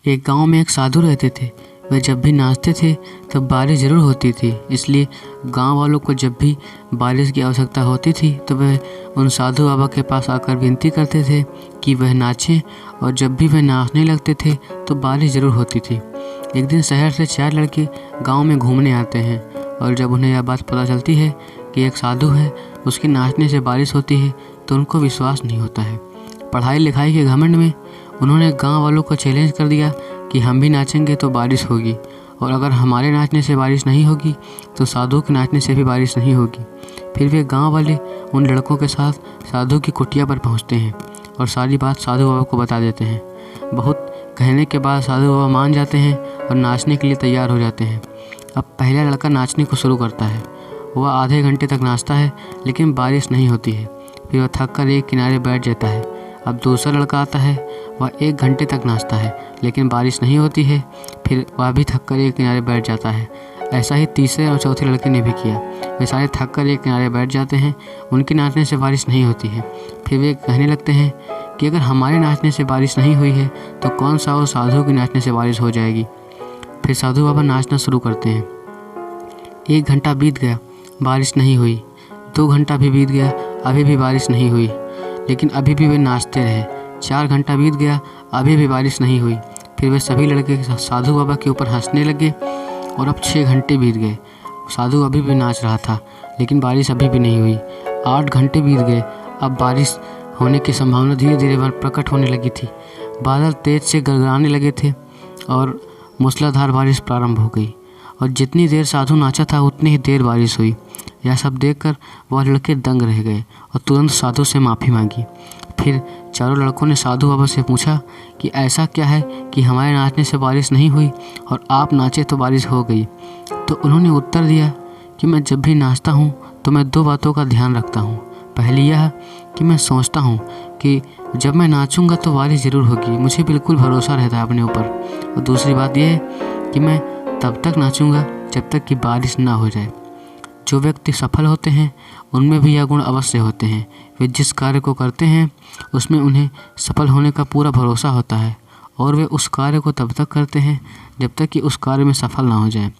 एक गांव में एक साधु रहते थे। वे जब भी नाचते थे तब बारिश ज़रूर होती थी। इसलिए गांव वालों को जब भी बारिश की आवश्यकता होती थी तो वे उन साधु बाबा के पास आकर विनती करते थे कि वह नाचें, और जब भी वे नाचने लगते थे तो बारिश ज़रूर होती थी। एक दिन शहर से 4 लड़के गांव में घूमने आते हैं, और जब उन्हें यह बात पता चलती है कि एक साधु है, उसके नाचने से बारिश होती है, तो उनको विश्वास नहीं होता है। पढ़ाई लिखाई के घमंड में उन्होंने गांव वालों को चैलेंज कर दिया कि हम भी नाचेंगे तो बारिश होगी, और अगर हमारे नाचने से बारिश नहीं होगी तो साधु के नाचने से भी बारिश नहीं होगी। फिर वे गांव वाले उन लड़कों के साथ साधु की कुटिया पर पहुंचते हैं और सारी बात साधु बाबा को बता देते हैं। बहुत कहने के बाद साधु बाबा मान जाते हैं और नाचने के लिए तैयार हो जाते हैं। अब पहला लड़का नाचने को शुरू करता है। वह आधे घंटे तक नाचता है, लेकिन बारिश नहीं होती है। फिर वह थक कर एक किनारे बैठ जाता है। अब दूसरा लड़का आता है। वह 1 घंटे तक नाचता है, लेकिन बारिश नहीं होती है। फिर वह भी थक कर एक किनारे बैठ जाता है। ऐसा ही तीसरे और चौथे लड़के ने भी किया। वे सारे थक कर एक किनारे बैठ जाते हैं। उनके नाचने से बारिश नहीं होती है। फिर वे कहने लगते हैं कि अगर हमारे नाचने से बारिश नहीं हुई है तो कौन सा और साधु के नाचने से बारिश हो जाएगी। फिर साधु बाबा नाचना शुरू करते हैं। 1 घंटा बीत गया, बारिश नहीं हुई। 2 घंटा भी बीत गया, अभी भी बारिश नहीं हुई, लेकिन अभी भी वे नाचते रहे। 4 घंटा बीत गया, अभी भी बारिश नहीं हुई। फिर वे सभी लड़के साधु बाबा के ऊपर हंसने लगे, और अब 6 घंटे बीत गए। साधु अभी भी नाच रहा था, लेकिन बारिश अभी भी नहीं हुई। 8 घंटे बीत गए। अब बारिश होने की संभावना धीरे धीरे प्रकट होने लगी थी। बादल तेज से गड़गड़ाने लगे थे और मूसलाधार बारिश प्रारंभ हो गई, और जितनी देर साधु नाचा था उतनी ही देर बारिश हुई। यह सब देखकर वह लड़के दंग रह गए और तुरंत साधु से माफ़ी मांगी। फिर चारों लड़कों ने साधु बाबा से पूछा कि ऐसा क्या है कि हमारे नाचने से बारिश नहीं हुई और आप नाचे तो बारिश हो गई। तो उन्होंने उत्तर दिया कि मैं जब भी नाचता हूँ तो मैं 2 बातों का ध्यान रखता हूँ। पहली यह कि मैं सोचता हूँ कि जब मैं नाचूंगा तो बारिश ज़रूर होगी, मुझे बिल्कुल भरोसा रहता है अपने ऊपर। और दूसरी बात यह है कि मैं तब तक नाचूंगा जब तक कि बारिश ना हो जाए। जो व्यक्ति सफल होते हैं उनमें भी यह गुण अवश्य होते हैं। वे जिस कार्य को करते हैं उसमें उन्हें सफल होने का पूरा भरोसा होता है, और वे उस कार्य को तब तक करते हैं जब तक कि उस कार्य में सफल ना हो जाए।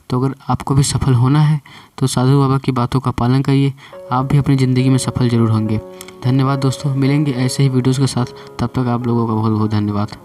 तो अगर आपको भी सफल होना है तो साधु बाबा की बातों का पालन करिए, आप भी अपनी ज़िंदगी में सफल ज़रूर होंगे। धन्यवाद दोस्तों, मिलेंगे ऐसे ही वीडियोज़ के साथ। तब तक आप लोगों का बहुत बहुत धन्यवाद।